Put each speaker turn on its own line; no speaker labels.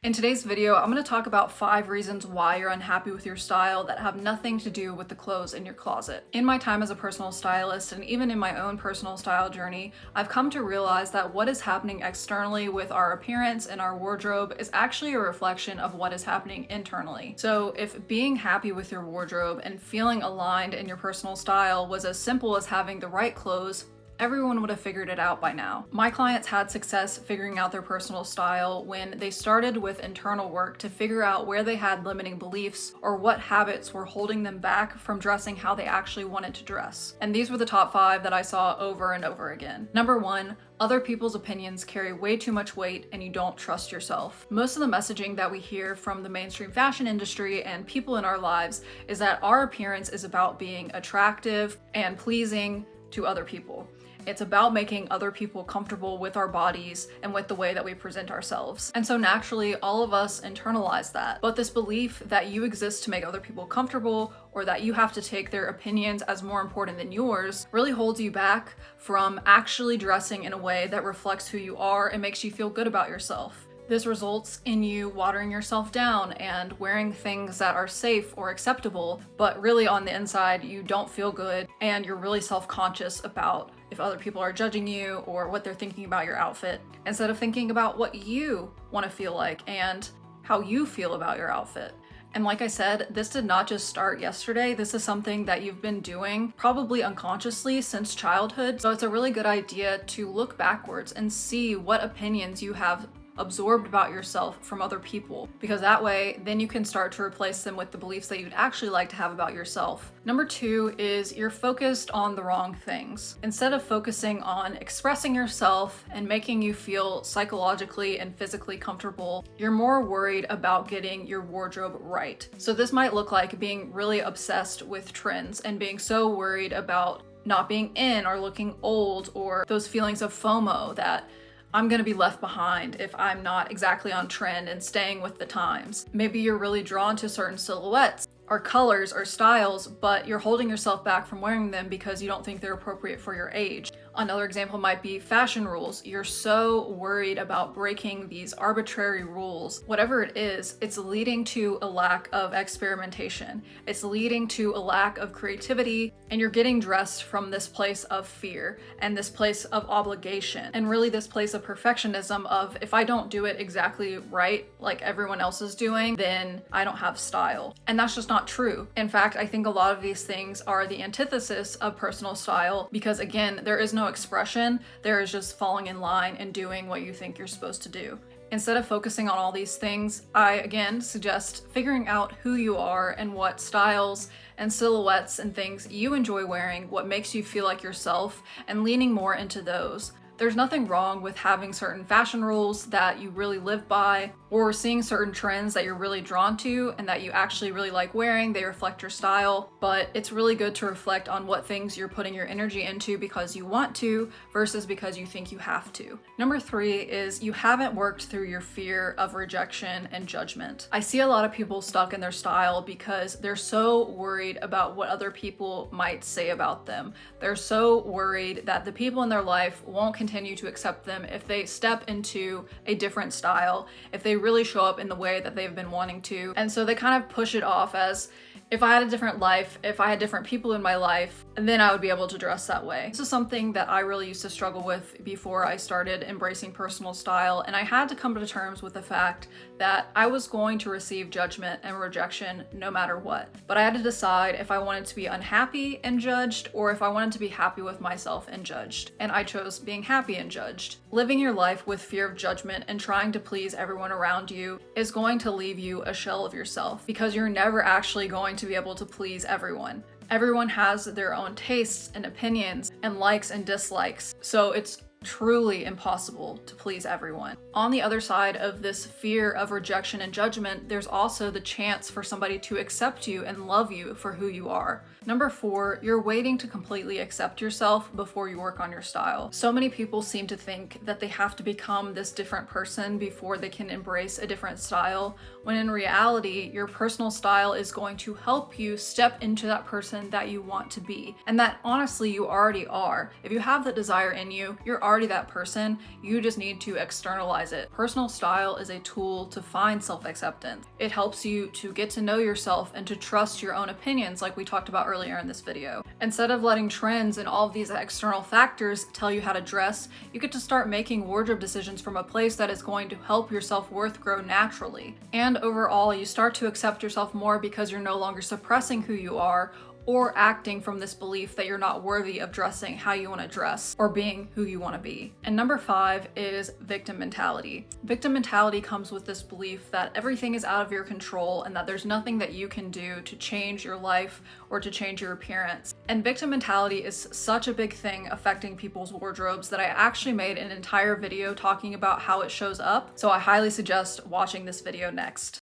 In today's video, I'm going to talk about 5 reasons why you're unhappy with your style that have nothing to do with the clothes in your closet. In my time as a personal stylist, and even in my own personal style journey, I've come to realize that what is happening externally with our appearance and our wardrobe is actually a reflection of what is happening internally. So if being happy with your wardrobe and feeling aligned in your personal style was as simple as having the right clothes, everyone would have figured it out by now. My clients had success figuring out their personal style when they started with internal work to figure out where they had limiting beliefs or what habits were holding them back from dressing how they actually wanted to dress. And these were the top 5 that I saw over and over again. Number 1, other people's opinions carry way too much weight and you don't trust yourself. Most of the messaging that we hear from the mainstream fashion industry and people in our lives is that our appearance is about being attractive and pleasing to other people. It's about making other people comfortable with our bodies and with the way that we present ourselves. And so naturally, all of us internalize that. But this belief that you exist to make other people comfortable or that you have to take their opinions as more important than yours really holds you back from actually dressing in a way that reflects who you are and makes you feel good about yourself. This results in you watering yourself down and wearing things that are safe or acceptable, but really on the inside, you don't feel good and you're really self-conscious about if other people are judging you or what they're thinking about your outfit, instead of thinking about what you want to feel like and how you feel about your outfit. And like I said, this did not just start yesterday. This is something that you've been doing probably unconsciously since childhood. So it's a really good idea to look backwards and see what opinions you have absorbed about yourself from other people, because that way then you can start to replace them with the beliefs that you'd actually like to have about yourself. Number 2 is you're focused on the wrong things. Instead of focusing on expressing yourself and making you feel psychologically and physically comfortable, you're more worried about getting your wardrobe right. So this might look like being really obsessed with trends and being so worried about not being in or looking old, or those feelings of FOMO that I'm gonna be left behind if I'm not exactly on trend and staying with the times. Maybe you're really drawn to certain silhouettes or colors or styles, but you're holding yourself back from wearing them because you don't think they're appropriate for your age. Another example might be fashion rules. You're so worried about breaking these arbitrary rules. Whatever it is, it's leading to a lack of experimentation. It's leading to a lack of creativity, and you're getting dressed from this place of fear and this place of obligation, and really this place of perfectionism of, if I don't do it exactly right like everyone else is doing, then I don't have style. And that's just not true. In fact, I think a lot of these things are the antithesis of personal style, because again, there is no expression, there is just falling in line and doing what you think you're supposed to do. Instead of focusing on all these things, I again suggest figuring out who you are and what styles and silhouettes and things you enjoy wearing, what makes you feel like yourself, and leaning more into those. There's nothing wrong with having certain fashion rules that you really live by, or seeing certain trends that you're really drawn to and that you actually really like wearing. They reflect your style, but it's really good to reflect on what things you're putting your energy into because you want to versus because you think you have to. Number 3 is you haven't worked through your fear of rejection and judgment. I see a lot of people stuck in their style because they're so worried about what other people might say about them. They're so worried that the people in their life won't continue to accept them if they step into a different style, if they really show up in the way that they've been wanting to. And so they kind of push it off as, if I had a different life, if I had different people in my life, then I would be able to dress that way. This is something that I really used to struggle with before I started embracing personal style, and I had to come to terms with the fact that I was going to receive judgment and rejection no matter what. But I had to decide if I wanted to be unhappy and judged, or if I wanted to be happy with myself and judged. And I chose being happy and judged. Living your life with fear of judgment and trying to please everyone around you is going to leave you a shell of yourself, because you're never actually going to be able to please everyone. Everyone has their own tastes and opinions and likes and dislikes, so it's truly impossible to please everyone. On the other side of this fear of rejection and judgment, there's also the chance for somebody to accept you and love you for who you are. Number 4, you're waiting to completely accept yourself before you work on your style. So many people seem to think that they have to become this different person before they can embrace a different style, when in reality, your personal style is going to help you step into that person that you want to be, and that honestly you already are. If you have that desire in you, you're already that person, you just need to externalize it. Personal style is a tool to find self-acceptance. It helps you to get to know yourself and to trust your own opinions, like we talked about earlier in this video. Instead of letting trends and all of these external factors tell you how to dress, you get to start making wardrobe decisions from a place that is going to help your self-worth grow naturally. And overall, you start to accept yourself more because you're no longer suppressing who you are or acting from this belief that you're not worthy of dressing how you want to dress or being who you want to be. And number 5 is victim mentality. Victim mentality comes with this belief that everything is out of your control and that there's nothing that you can do to change your life or to change your appearance. And victim mentality is such a big thing affecting people's wardrobes that I actually made an entire video talking about how it shows up. So I highly suggest watching this video next.